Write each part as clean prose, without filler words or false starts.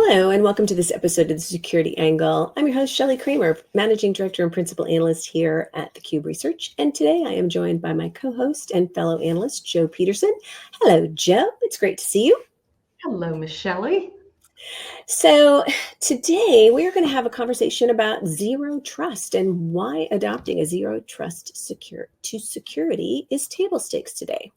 Hello, and welcome to this episode of the Security Angle. I'm your host, Shelly Kramer, Managing Director and Principal Analyst here at theCUBE Research. And today I am joined by my co-host and fellow analyst, Jo Peterson. Hello, Jo. It's great to see you. Hello, Miss Shelly. So today we are going to have a conversation about zero trust and why adopting a zero trust security is table stakes today.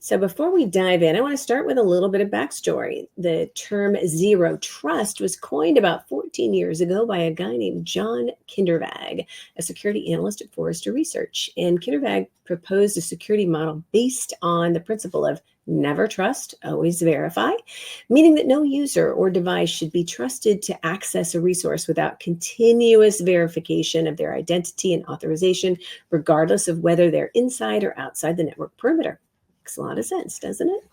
So before we dive in, I want to start with a little bit of backstory. The term zero trust was coined about 14 years ago by a guy named John Kindervag, a security analyst at Forrester Research. And Kindervag proposed a security model based on the principle of never trust, always verify, meaning that no user or device should be trusted to access a resource without continuous verification of their identity and authorization, regardless of whether they're inside or outside the network perimeter. Makes a lot of sense, doesn't it?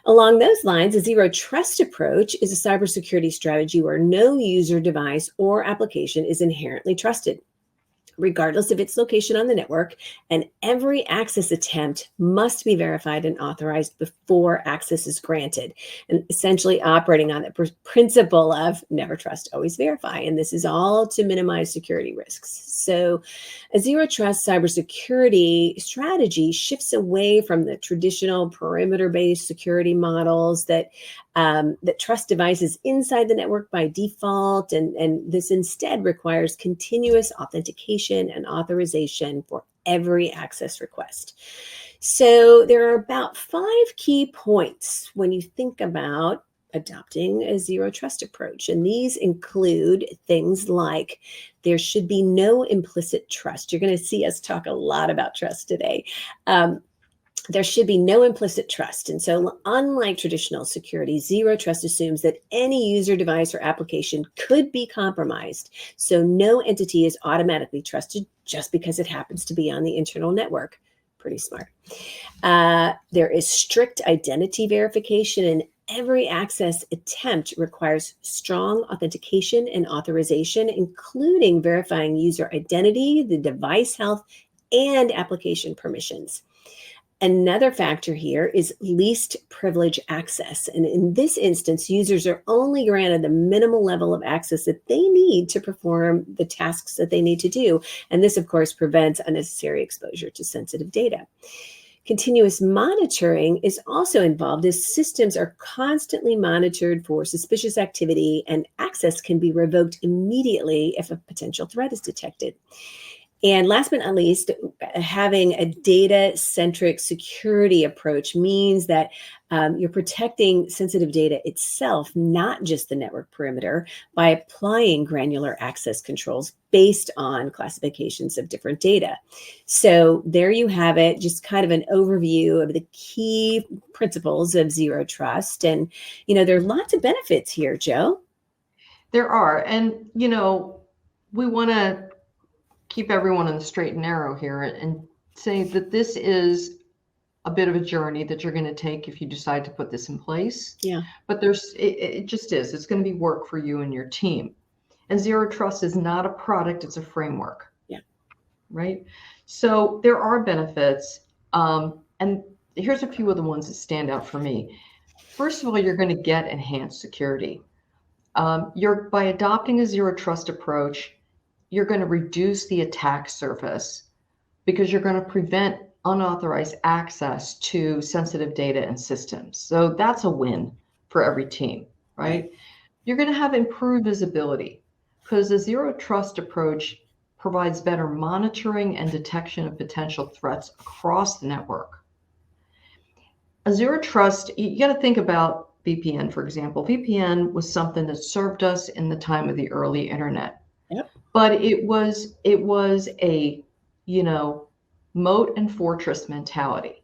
Along those lines, a zero trust approach is a cybersecurity strategy where no user, device, or application is inherently trusted, regardless of its location on the network, and every access attempt must be verified and authorized before access is granted, and essentially operating on the principle of never trust, always verify. And this is all to minimize security risks. So a zero trust cybersecurity strategy shifts away from the traditional perimeter-based security models that trust devices inside the network by default, and this instead requires continuous authentication and authorization for every access request. So there are about 5 key points when you think about adopting a zero trust approach. And these include things like there should be no implicit trust. You're going to see us talk a lot about trust today. There should be no implicit trust. And so unlike traditional security, zero trust assumes that any user, device, or application could be compromised. So no entity is automatically trusted just because it happens to be on the internal network. Pretty smart. There is strict identity verification, and every access attempt requires strong authentication and authorization, including verifying user identity, the device health, and application permissions. Another factor here is least privilege access. And in this instance, users are only granted the minimal level of access that they need to perform the tasks that they need to do. And this, of course, prevents unnecessary exposure to sensitive data. Continuous monitoring is also involved as systems are constantly monitored for suspicious activity, and access can be revoked immediately if a potential threat is detected. And last but not least, having a data-centric security approach means that you're protecting sensitive data itself, not just the network perimeter, by applying granular access controls based on classifications of different data. So there you have it, just kind of an overview of the key principles of zero trust. And, there are lots of benefits here, Jo. There are. And, we want to keep everyone on the straight and narrow here and say that this is a bit of a journey that you're going to take if you decide to put this in place. Yeah. But it just is. It's going to be work for you and your team. And zero trust is not a product, it's a framework. Yeah. Right? So there are benefits. And here's a few of the ones that stand out for me. First of all, you're going to get enhanced security. By adopting a zero trust approach, you're going to reduce the attack surface because you're going to prevent unauthorized access to sensitive data and systems. So that's a win for every team, right? You're going to have improved visibility because the zero trust approach provides better monitoring and detection of potential threats across the network. A zero trust, you got to think about VPN, for example. VPN was something that served us in the time of the early internet. Yep. But it was a, moat and fortress mentality.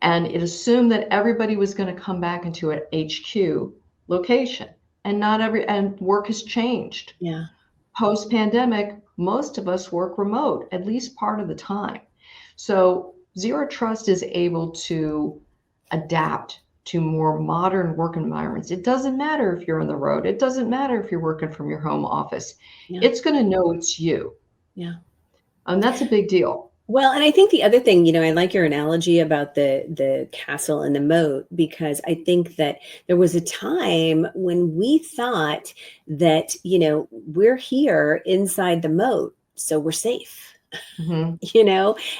And it assumed that everybody was going to come back into an HQ location. And work has changed. Yeah. Post-pandemic, most of us work remote, at least part of the time. So zero trust is able to adapt to more modern work environments. It doesn't matter if you're on the road. It doesn't matter if you're working from your home office. Yeah. It's going to know it's you. Yeah. And that's a big deal. Well, and I think the other thing, I like your analogy about the castle and the moat, because I think that there was a time when we thought that, we're here inside the moat, so we're safe. Hmm.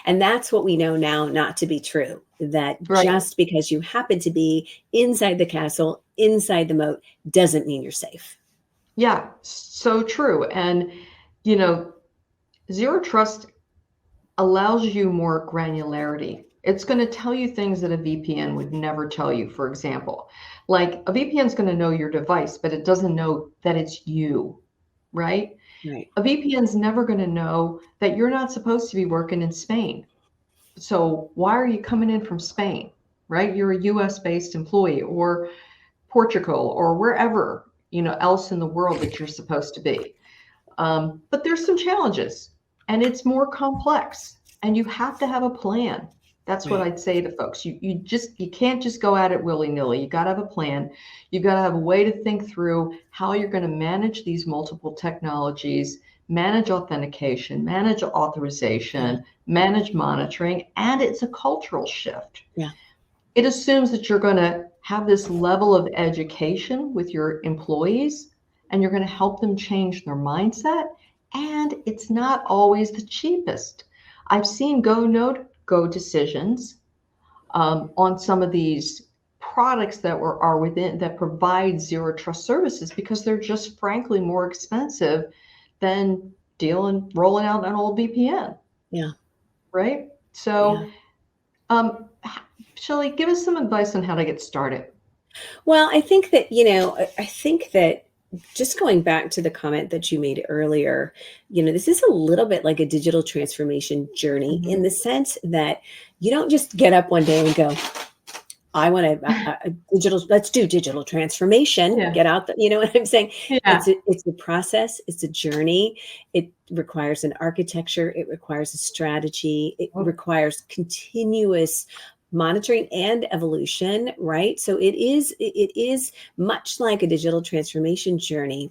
And that's what we know now not to be true, that Right. just because you happen to be inside the castle, inside the moat, doesn't mean you're safe. Yeah, so true. And, you know, zero trust allows you more granularity. It's going to tell you things that a VPN would never tell you, for example. Like a VPN is going to know your device, but it doesn't know that it's you, right? Right. A VPN is never going to know that you're not supposed to be working in Spain. So why are you coming in from Spain, right? You're a US based employee, or Portugal, or wherever, else in the world that you're supposed to be. But there's some challenges, and it's more complex, and you have to have a plan. That's what Right. I'd say to folks. You can't just go at it willy-nilly. You got to have a plan. You've got to have a way to think through how you're going to manage these multiple technologies, manage authentication, manage Yeah. authorization, manage monitoring, and it's a cultural shift. Yeah. It assumes that you're going to have this level of education with your employees, and you're going to help them change their mindset. And it's not always the cheapest. I've seen go, no go decisions on some of these products that are within that provide zero trust services, because they're just frankly more expensive than rolling out an old VPN, Yeah. right? Yeah. So Shelly, give us some advice on how to get started. Well, I think that, I think that just going back to the comment that you made earlier, this is a little bit like a digital transformation journey, in Mhm. the sense that you don't just get up one day and go, I want to let's do digital transformation, Yeah, get out you know what I'm saying? yeah. It's a process, it's a journey. It requires an architecture, it requires a strategy, it Oh, requires continuous monitoring and evolution, right? So it is much like a digital transformation journey.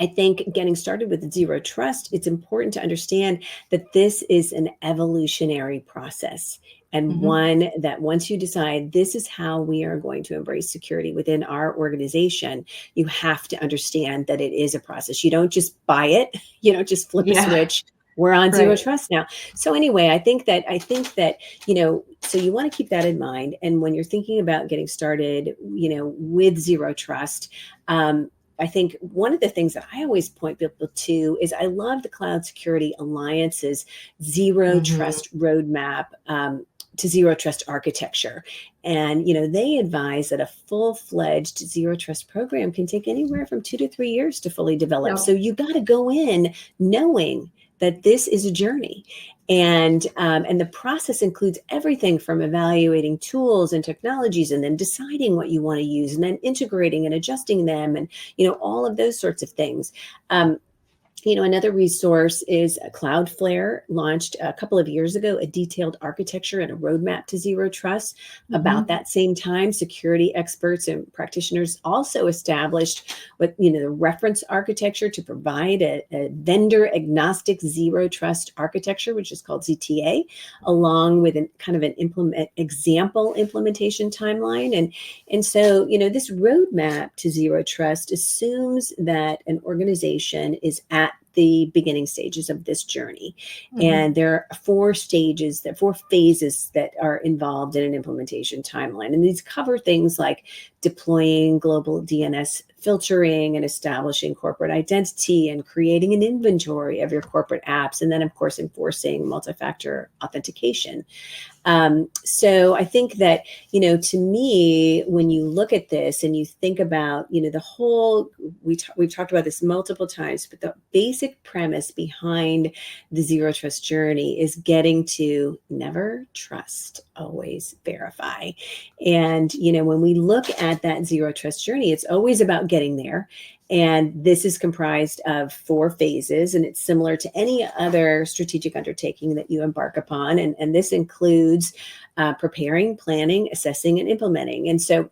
I think getting started with zero trust, it's important to understand that this is an evolutionary process, and mhm. one that once you decide this is how we are going to embrace security within our organization, you have to understand that it is a process. You don't just buy it, you don't just flip a Yeah, switch. We're on zero right. trust now. So anyway, I think that, so you want to keep that in mind. And when you're thinking about getting started, with zero trust, I think one of the things that I always point people to is I love the Cloud Security Alliance's zero Mhm. trust roadmap, to zero trust architecture. And, they advise that a full-fledged zero trust program can take anywhere from 2 to 3 years to fully develop. Yeah. So you got to go in knowing that this is a journey. And the process includes everything from evaluating tools and technologies, and then deciding what you want to use, and then integrating and adjusting them, and all of those sorts of things. Another resource is Cloudflare, launched a couple of years ago a detailed architecture and a roadmap to zero trust. About Mhm. that same time, security experts and practitioners also established the reference architecture to provide a vendor agnostic zero trust architecture, which is called ZTA, along with an kind of an example implementation timeline. And so, this roadmap to zero trust assumes that an organization is at the beginning stages of this journey. Mhm. And there are four phases that are involved in an implementation timeline. And these cover things like deploying global DNS filtering, and establishing corporate identity, and creating an inventory of your corporate apps. And then, of course, enforcing multi-factor authentication. So I think that, to me, when you look at this and you think about, the whole, we've talked about this multiple times, but the basic premise behind the zero trust journey is getting to never trust, always verify. And, when we look at that zero trust journey, it's always about getting there. And this is comprised of 4 phases, and it's similar to any other strategic undertaking that you embark upon. And this includes preparing, planning, assessing, and implementing. And so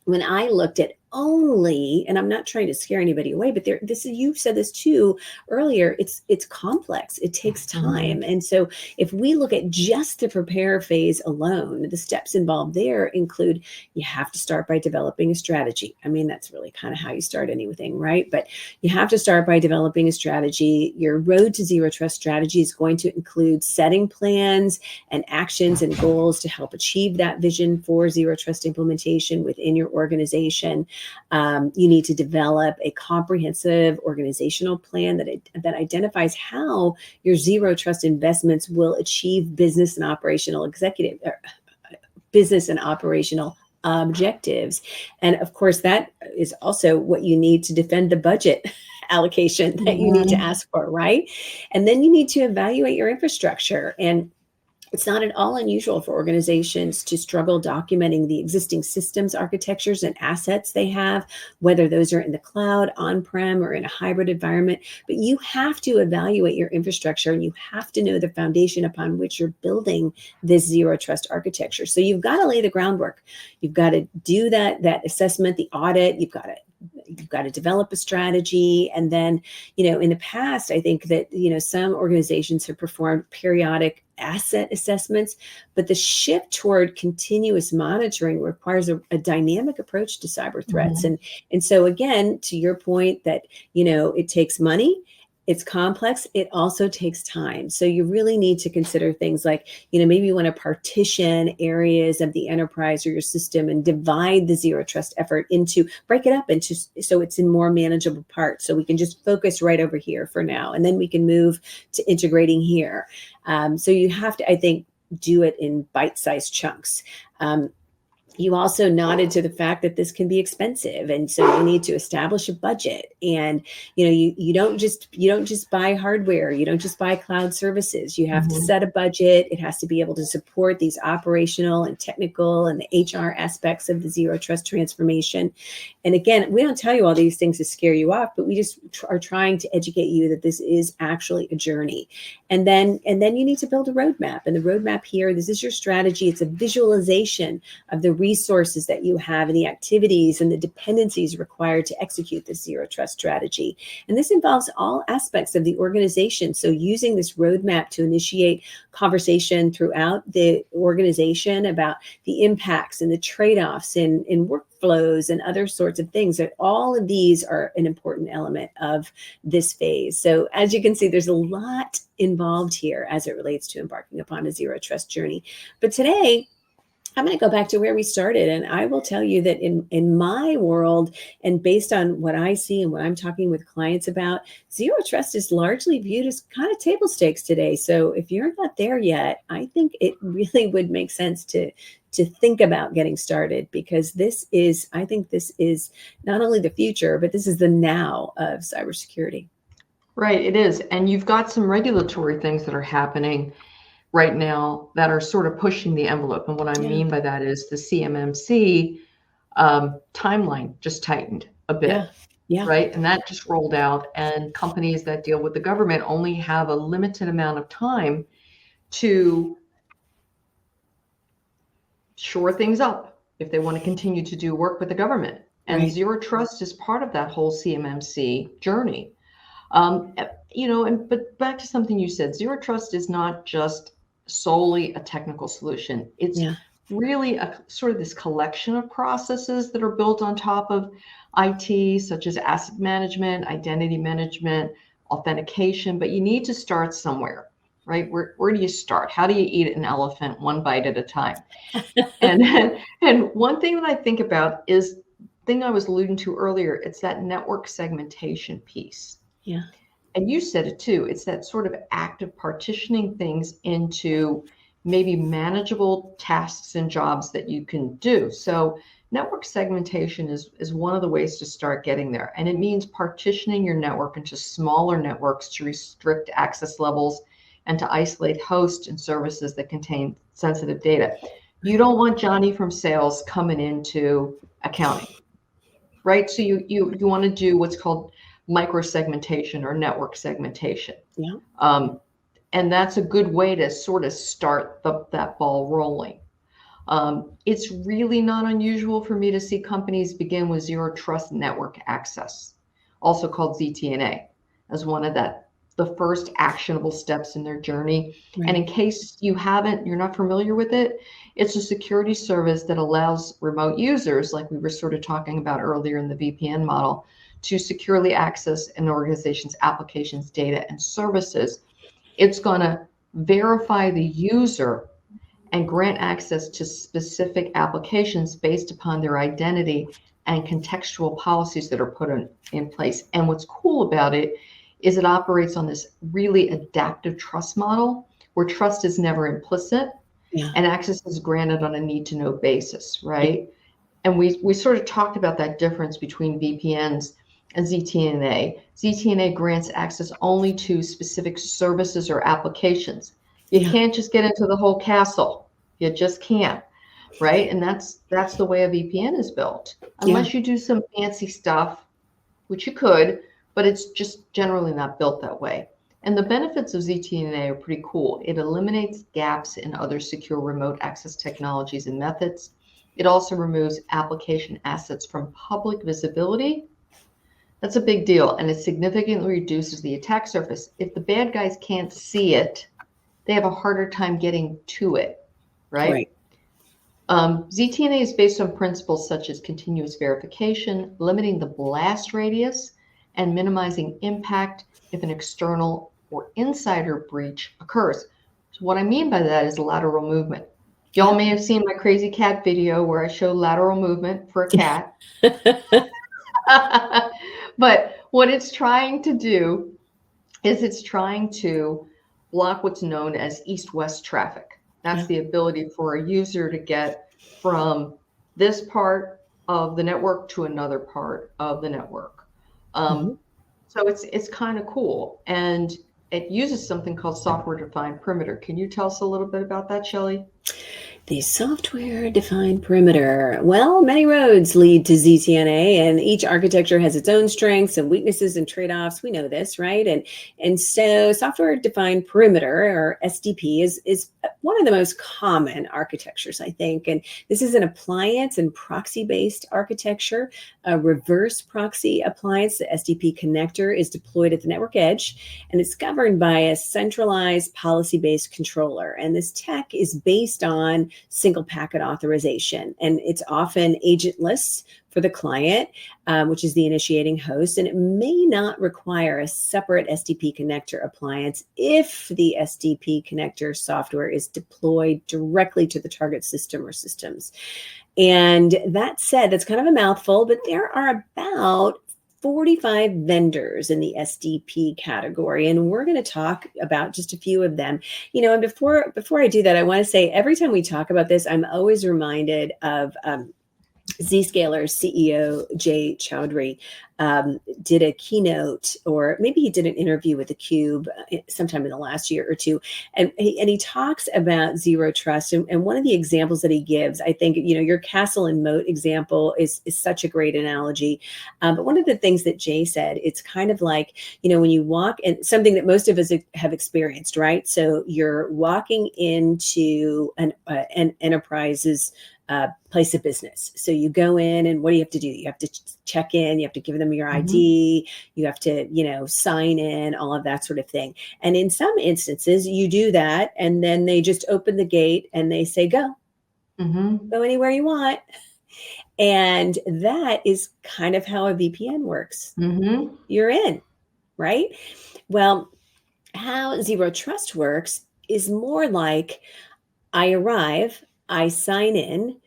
when I looked at only, and I'm not trying to scare anybody away, but you said this too earlier, it's complex. It takes time. And so if we look at just the prepare phase alone, the steps involved there include, you have to start by developing a strategy. I mean, that's really kind of how you start anything, right? But you have to start by developing a strategy. Your road to zero trust strategy is going to include setting plans and actions and goals to help achieve that vision for zero trust implementation within your organization. You need to develop a comprehensive organizational plan that identifies how your zero trust investments will achieve business and operational objectives. And of course, that is also what you need to defend the budget allocation that you need to ask for, right? And then you need to evaluate your infrastructure. And it's not at all unusual for organizations to struggle documenting the existing systems, architectures, and assets they have, whether those are in the cloud, on-prem, or in a hybrid environment. But you have to evaluate your infrastructure, and you have to know the foundation upon which you're building this zero trust architecture. So you've got to lay the groundwork. You've got to do that assessment, the audit. You've got to develop a strategy. And then, in the past, I think that, some organizations have performed periodic asset assessments, but the shift toward continuous monitoring requires a dynamic approach to cyber threats. And so again, to your point that, it takes money, it's complex, it also takes time. So you really need to consider things like, maybe you want to partition areas of the enterprise or your system and divide the zero trust effort break it up into, so it's in more manageable parts. So we can just focus right over here for now, and then we can move to integrating here. So you have to, I think, do it in bite-sized chunks. You also nodded to the fact that this can be expensive, and so you need to establish a budget. And you don't just buy hardware, you don't just buy cloud services. You have to set a budget. It has to be able to support these operational and technical and the HR aspects of the zero trust transformation. And again, we don't tell you all these things to scare you off, but we just are trying to educate you that this is actually a journey. And then you need to build a roadmap. And the roadmap here, this is your strategy. It's a visualization of the resources that you have and the activities and the dependencies required to execute this zero trust strategy. And this involves all aspects of the organization. So using this roadmap to initiate conversation throughout the organization about the impacts and the trade-offs in workflows and other sorts of things, that all of these are an important element of this phase. So as you can see, there's a lot involved here as it relates to embarking upon a zero trust journey. But today, I'm going to go back to where we started, and I will tell you that in my world, and based on what I see and what I'm talking with clients about, zero trust is largely viewed as kind of table stakes today. So if you're not there yet, I think it really would make sense to think about getting started, because I think this is not only the future, but this is the now of cybersecurity. Right, it is. And you've got some regulatory things that are happening right now that are sort of pushing the envelope. And what I mean by that is the CMMC timeline just tightened a bit, right? And that just rolled out, and companies that deal with the government only have a limited amount of time to shore things up if they want to continue to do work with the government. And zero trust is part of that whole CMMC journey. But back to something you said, zero trust is not just solely a technical solution. It's really a sort of this collection of processes that are built on top of IT, such as asset management, identity management, authentication. But you need to start somewhere, right? Where do you start? How do you eat an elephant one bite at a time? and one thing that I think about is the thing I was alluding to earlier. It's that network segmentation piece. Yeah. And you said it too, it's that sort of active partitioning things into maybe manageable tasks and jobs that you can do. So network segmentation is one of the ways to start getting there. And it means partitioning your network into smaller networks to restrict access levels and to isolate hosts and services that contain sensitive data. You don't want Johnny from sales coming into accounting, right? So you want to do what's called micro-segmentation or network segmentation. And that's a good way to sort of start that ball rolling. It's really not unusual for me to see companies begin with zero trust network access, also called ZTNA, as one of the first actionable steps in their journey. Right. And in case you're not familiar with it, it's a security service that allows remote users, like we were sort of talking about earlier in the VPN model, to securely access an organization's applications, data, and services. It's going to verify the user and grant access to specific applications based upon their identity and contextual policies that are put in place. And what's cool about it is it operates on this really adaptive trust model where trust is never implicit and access is granted on a need-to-know basis, right? And we sort of talked about that difference between VPNs and ZTNA. ZTNA grants access only to specific services or applications. You can't just get into the whole castle. You just can't, right? And that's the way a VPN is built. Unless you do some fancy stuff, which you could, but it's just generally not built that way. And the benefits of ZTNA are pretty cool. It eliminates gaps in other secure remote access technologies and methods. It also removes application assets from public visibility. That's a big deal, and it significantly reduces the attack surface. If the bad guys can't see it, they have a harder time getting to it, right? ZTNA is based on principles such as continuous verification, limiting the blast radius, and minimizing impact if an external or insider breach occurs. So what I mean by that is lateral movement. Y'all may have seen my crazy cat video where I show lateral movement for a cat. But what it's trying to do is it's trying to block what's known as east-west traffic. That's the ability for a user to get from this part of the network to another part of the network. So it's kind of cool. And it uses something called software-defined perimeter. Can you tell us a little bit about that, Shelly? The software-defined perimeter. Well, many roads lead to ZTNA, and each architecture has its own strengths and weaknesses and trade-offs. We know this, right? And so software-defined perimeter, or SDP, is one of the most common architectures, I think. And this is an appliance and proxy-based architecture. A reverse proxy appliance, the SDP connector, is deployed at the network edge, and it's governed by a centralized policy-based controller. And this tech is based on single packet authorization, and it's often agentless for the client, which is the initiating host, and it may not require a separate SDP connector appliance if the SDP connector software is deployed directly to the target system or systems. And that said, that's kind of a mouthful, but there are about 45 vendors in the SDP category, and we're going to talk about just a few of them. And before I do that, I want to say every time we talk about this, I'm always reminded of Zscaler's CEO, Jay Chaudhry, did a keynote, or maybe he did an interview with theCUBE sometime in the last year or two. And he talks about zero trust. And one of the examples that he gives, I think, your castle and moat example is such a great analogy. But one of the things that Jay said, it's kind of like, when you walk, and something that most of us have experienced, right? So you're walking into an enterprise's place of business. So you go in, and what do you have to do? You have to check in, you have to give them your ID, you have to, sign in, all of that sort of thing. And in some instances you do that, and then they just open the gate and they say, go anywhere you want. And that is kind of how a VPN works. You're in, right? Well, how zero trust works is more like, I arrive, I sign in,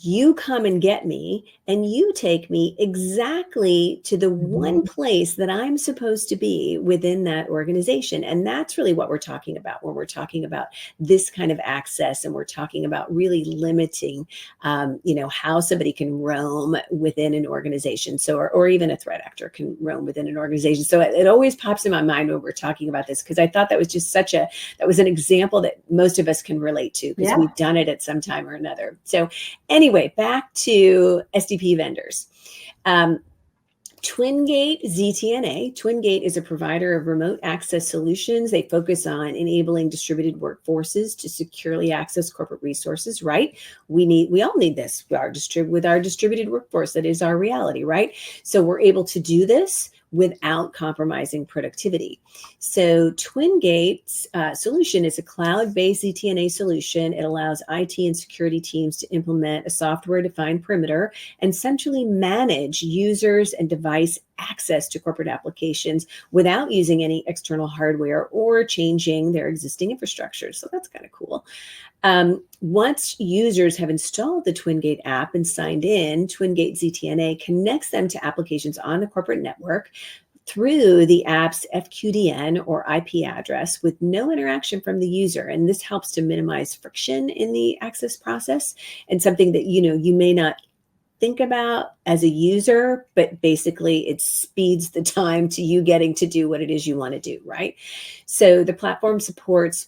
you come and get me, and you take me exactly to the one place that I'm supposed to be within that organization. And that's really what we're talking about when we're talking about this kind of access, and we're talking about really limiting, how somebody can roam within an organization. So, or even a threat actor can roam within an organization. So it always pops in my mind when we're talking about this, because I thought that was just that was an example that most of us can relate to, because we've done it at some time or another. So anyway, back to SDP vendors. TwinGate ZTNA. TwinGate is a provider of remote access solutions. They focus on enabling distributed workforces to securely access corporate resources, right? We all need this. With our distributed workforce, that is our reality, right? So we're able to do this without compromising productivity. So TwinGate's solution is a cloud-based ZTNA solution. It allows IT and security teams to implement a software-defined perimeter and centrally manage users and device access to corporate applications without using any external hardware or changing their existing infrastructure. So that's kind of cool. Once users have installed the TwinGate app and signed in, TwinGate ZTNA connects them to applications on the corporate network through the app's FQDN or IP address with no interaction from the user. And this helps to minimize friction in the access process, and something that you may not think about as a user, but basically it speeds the time to you getting to do what it is you want to do, right? So the platform supports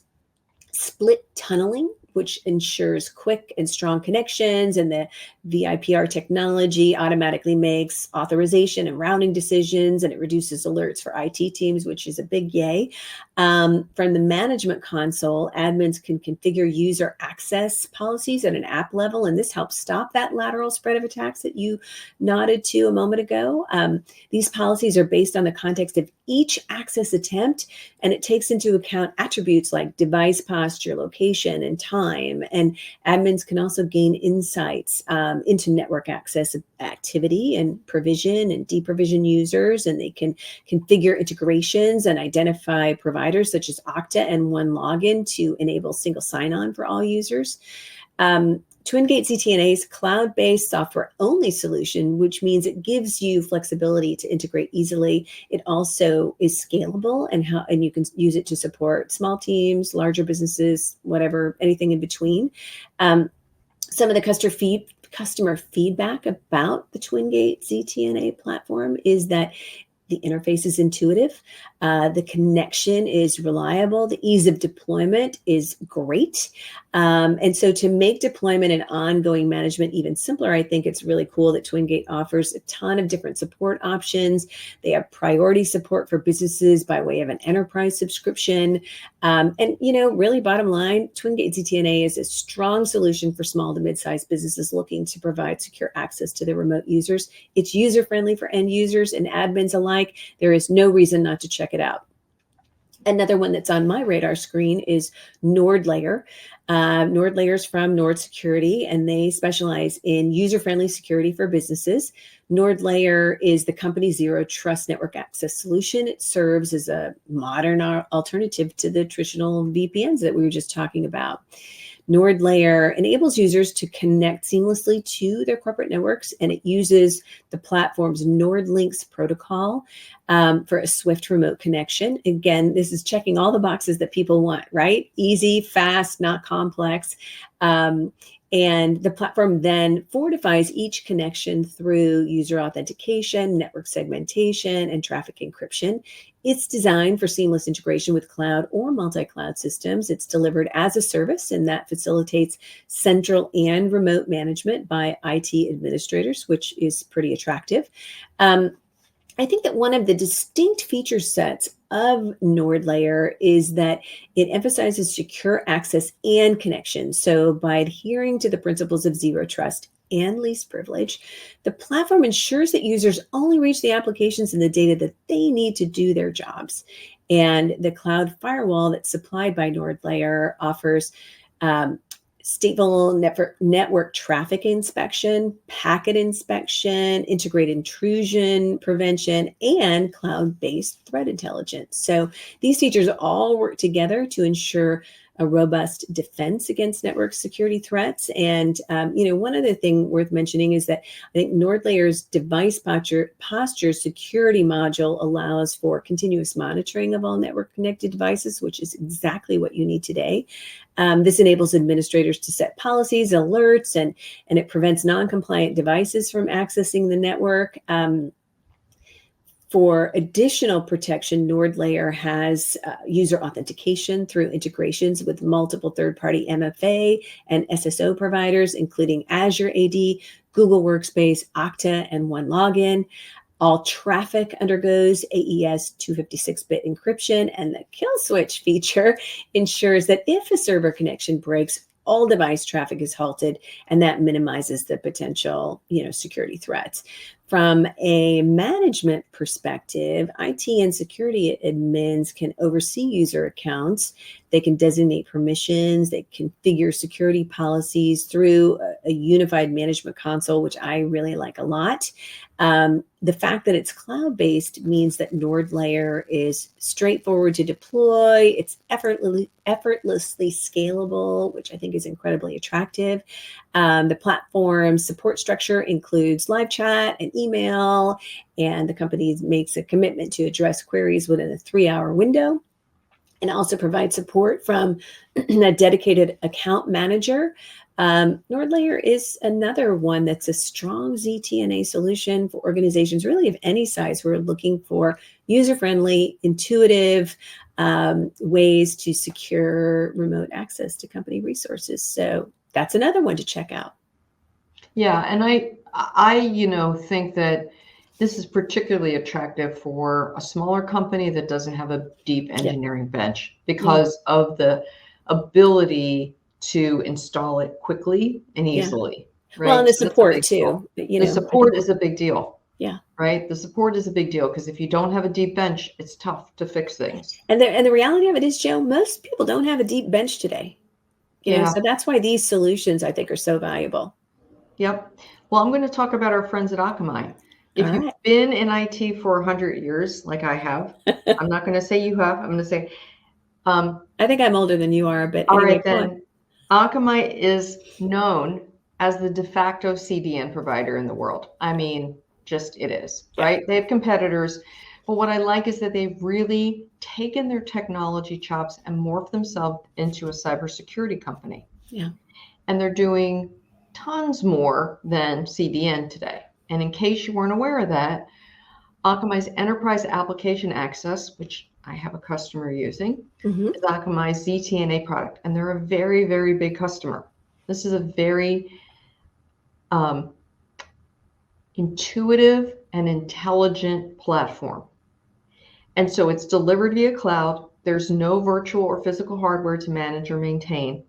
split tunneling, which ensures quick and strong connections, and the VIPR technology automatically makes authorization and routing decisions, and it reduces alerts for IT teams, which is a big yay. From the management console, admins can configure user access policies at an app level, and this helps stop that lateral spread of attacks that you nodded to a moment ago. These policies are based on the context of each access attempt, and it takes into account attributes like device posture, location, and time. And admins can also gain insights into network access activity and provision and deprovision users, and they can configure integrations and identify providers such as Okta and OneLogin to enable single sign-on for all users. TwinGate ZTNA is a cloud-based software-only solution, which means it gives you flexibility to integrate easily. It also is scalable, and you can use it to support small teams, larger businesses, whatever, anything in between. Some of the customer feedback about the TwinGate ZTNA platform is that the interface is intuitive, the connection is reliable, the ease of deployment is great. And so to make deployment and ongoing management even simpler, I think it's really cool that TwinGate offers a ton of different support options. They have priority support for businesses by way of an enterprise subscription. And really bottom line, TwinGate ZTNA is a strong solution for small to mid-sized businesses looking to provide secure access to their remote users. It's user-friendly for end users and admins alike. There is no reason not to check it out. Another one that's on my radar screen is NordLayer. NordLayer is from Nord Security, and they specialize in user-friendly security for businesses. NordLayer is the company's zero trust network access solution. It serves as a modern alternative to the traditional VPNs that we were just talking about. NordLayer enables users to connect seamlessly to their corporate networks, and it uses the platform's NordLynx protocol for a swift remote connection. Again, this is checking all the boxes that people want, right? Easy, fast, not complex. And the platform then fortifies each connection through user authentication, network segmentation, and traffic encryption. It's designed for seamless integration with cloud or multi-cloud systems. It's delivered as a service, and that facilitates central and remote management by IT administrators, which is pretty attractive. I think that one of the distinct feature sets of NordLayer is that it emphasizes secure access and connection. So by adhering to the principles of zero trust and least privilege, the platform ensures that users only reach the applications and the data that they need to do their jobs. And the cloud firewall that's supplied by NordLayer offers stateful network traffic inspection, packet inspection, integrated intrusion prevention, and cloud-based threat intelligence. So these features all work together to ensure a robust defense against network security threats. And, one other thing worth mentioning is that I think NordLayer's device posture security module allows for continuous monitoring of all network connected devices, which is exactly what you need today. This enables administrators to set policies, alerts, and it prevents non-compliant devices from accessing the network. For additional protection, NordLayer has user authentication through integrations with multiple third-party MFA and SSO providers, including Azure AD, Google Workspace, Okta, and OneLogin. All traffic undergoes AES 256-bit encryption, and the kill switch feature ensures that if a server connection breaks, all device traffic is halted, and that minimizes the potential, security threats. From a management perspective, IT and security admins can oversee user accounts. They can designate permissions. They configure security policies through a unified management console, which I really like a lot. The fact that it's cloud-based means that Nord Layer is straightforward to deploy. It's effortlessly scalable, which I think is incredibly attractive. The platform support structure includes live chat and email, and the company makes a commitment to address queries within a 3-hour window, and also provide support from a dedicated account manager. Nord Layer is another one that's a strong ZTNA solution for organizations really of any size who are looking for user-friendly, intuitive ways to secure remote access to company resources. So that's another one to check out. Yeah, and I think that this is particularly attractive for a smaller company that doesn't have a deep engineering bench because of the ability to install it quickly and easily. Right? Well, and the So support too. The support is a big deal. Yeah. Right. The support is a big deal because if you don't have a deep bench, it's tough to fix things. And the reality of it is, Jo, most people don't have a deep bench today. So that's why these solutions, I think, are so valuable. Yep. Well, I'm going to talk about our friends at Akamai. If you've been in IT for 100 years, like I have, I'm not going to say you have. I'm going to say, I think I'm older than you are, but all anyway, right, then. Akamai is known as the de facto CDN provider in the world. I mean, just it is, right? They have competitors, but what I like is that they've really taken their technology chops and morphed themselves into a cybersecurity company. Yeah. And they're doing tons more than CDN today. And in case you weren't aware of that, Akamai's Enterprise Application Access, which I have a customer using, is Akamai's ZTNA product. And they're a very, very big customer. This is a very intuitive and intelligent platform. And so it's delivered via cloud. There's no virtual or physical hardware to manage or maintain.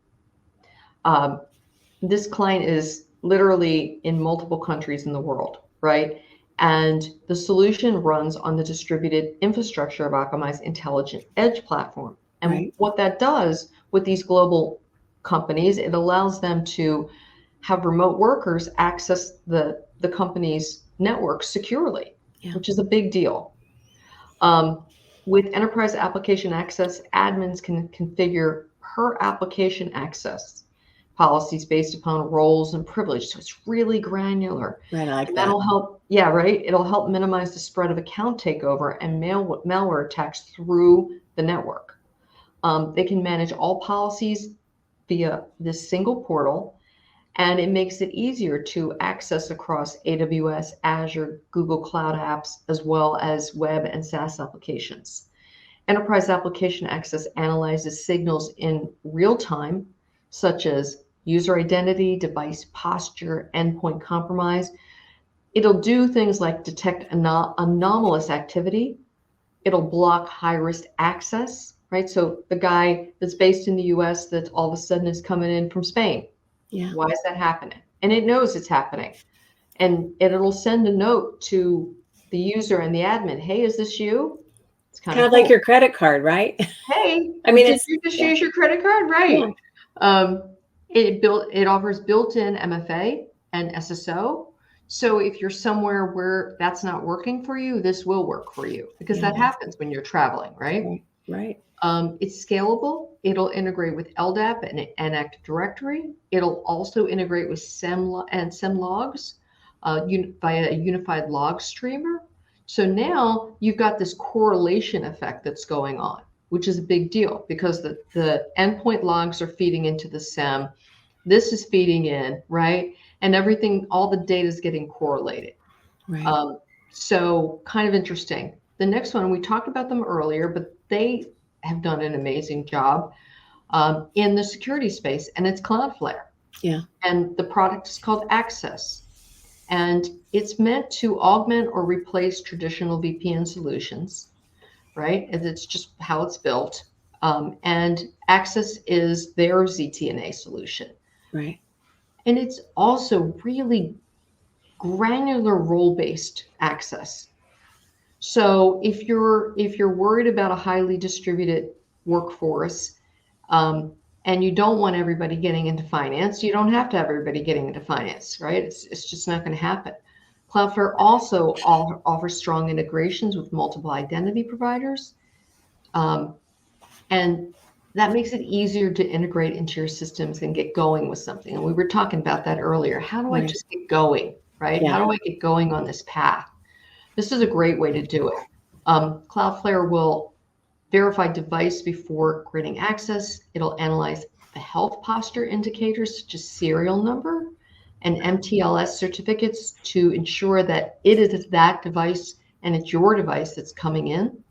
This client is literally in multiple countries in the world, right? And the solution runs on the distributed infrastructure of Akamai's Intelligent Edge platform. And what that does with these global companies, it allows them to have remote workers access the company's network securely, which is a big deal. With Enterprise Application Access, admins can configure per application access policies based upon roles and privilege. So it's really granular. Right, I like and that. That'll help, it'll help minimize the spread of account takeover and malware attacks through the network. They can manage all policies via this single portal, and it makes it easier to access across AWS, Azure, Google Cloud apps, as well as web and SaaS applications. Enterprise Application Access analyzes signals in real time, such as user identity, device posture, endpoint compromise. It'll do things like detect anomalous activity. It'll block high-risk access, right? So the guy that's based in the US that all of a sudden is coming in from Spain. Yeah. Why is that happening? And it knows it's happening. And it'll send a note to the user and the admin. Hey, is this you? It's kind of cool. Like your credit card, right? Hey, I mean, did you just use your credit card? Right. Yeah. It offers built-in MFA and SSO. So if you're somewhere where that's not working for you, this will work for you because that happens when you're traveling, right? Right. It's scalable. It'll integrate with LDAP and Active Directory. It'll also integrate with SEM logs via a unified log streamer. So now you've got this correlation effect that's going on, which is a big deal because the endpoint logs are feeding into the SEM. This is feeding in, right? And everything, all the data is getting correlated. Right. So kind of interesting. The next one, we talked about them earlier, but they have done an amazing job in the security space, and it's Cloudflare. Yeah. And the product is called Access. And it's meant to augment or replace traditional VPN solutions, right? And it's just how it's built. And Access is their ZTNA solution. Right. And it's also really granular role-based access. So if you're worried about a highly distributed workforce, and you don't want everybody getting into finance, you don't have to have everybody getting into finance, right? It's just not going to happen. Cloudflare also offers strong integrations with multiple identity providers, and that makes it easier to integrate into your systems and get going with something. And we were talking about that earlier. How do I just get going, right? Yeah. How do I get going on this path? This is a great way to do it. Cloudflare will verify device before granting access. It'll analyze the health posture indicators, such as serial number and MTLS certificates, to ensure that it is that device and it's your device that's coming in.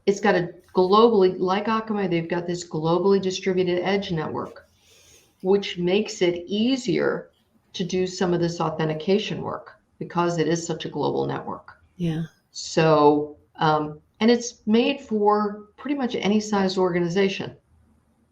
It's got a globally, like Akamai, they've got this globally distributed edge network, which makes it easier to do some of this authentication work because it is such a global network. Yeah. So, and it's made for pretty much any size organization.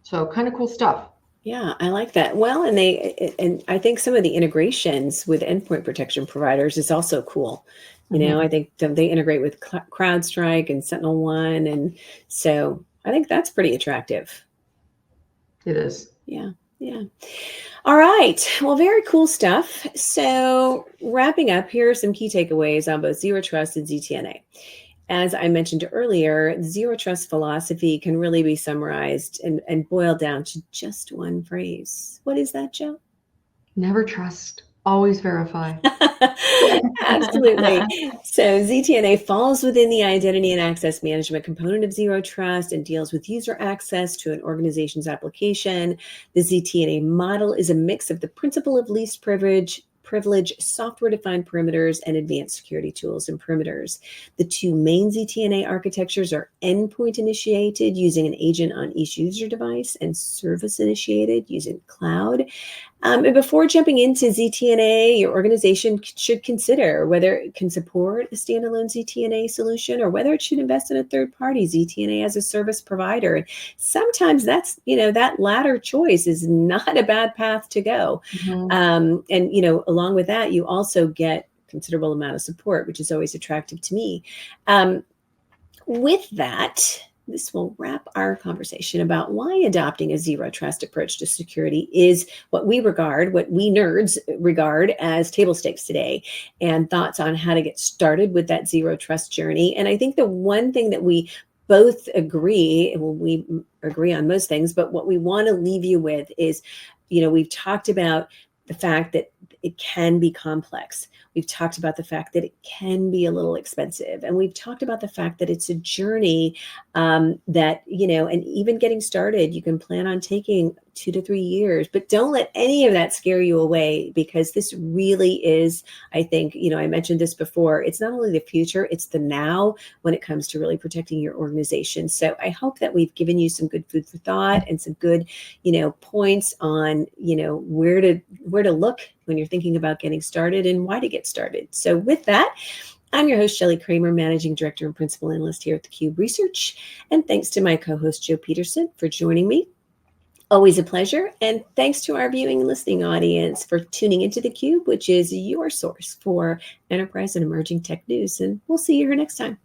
So kind of cool stuff. Yeah, I like that. Well, and I think some of the integrations with endpoint protection providers is also cool. You know, I think they integrate with CrowdStrike and SentinelOne, and so I think that's pretty attractive. It is. Yeah, yeah. All right. Well, very cool stuff. So wrapping up, here are some key takeaways on both Zero Trust and ZTNA. As I mentioned earlier, the Zero Trust philosophy can really be summarized and boiled down to just one phrase. What is that, Jo? Never trust, always verify. Absolutely. So ZTNA falls within the identity and access management component of Zero Trust and deals with user access to an organization's application. The ZTNA model is a mix of the principle of least privilege, software-defined perimeters, and advanced security tools and perimeters. The two main ZTNA architectures are endpoint-initiated using an agent on each user device and service-initiated using cloud. And before jumping into ZTNA, your organization should consider whether it can support a standalone ZTNA solution or whether it should invest in a third-party ZTNA as a service provider. And sometimes that's, that latter choice is not a bad path to go. And, along with that, you also get considerable amount of support, which is always attractive to me. With that, this will wrap our conversation about why adopting a zero trust approach to security is what we nerds regard as table stakes today, and thoughts on how to get started with that zero trust journey. And I think the one thing that we both agree, well, we agree on most things, but what we want to leave you with is, we've talked about the fact that it can be complex. We've talked about the fact that it can be a little expensive. And we've talked about the fact that it's a journey that, and even getting started, you can plan on taking 2 to 3 years, but don't let any of that scare you away, because this really is, I think, I mentioned this before, it's not only the future, it's the now when it comes to really protecting your organization. So I hope that we've given you some good food for thought and some good, points on, where to look when you're thinking about getting started and why to get started. So with that, I'm your host, Shelly Kramer, Managing Director and Principal Analyst here at theCUBE Research. And thanks to my co-host, Jo Peterson, for joining me. Always a pleasure. And thanks to our viewing and listening audience for tuning into theCUBE, which is your source for enterprise and emerging tech news. And we'll see you here next time.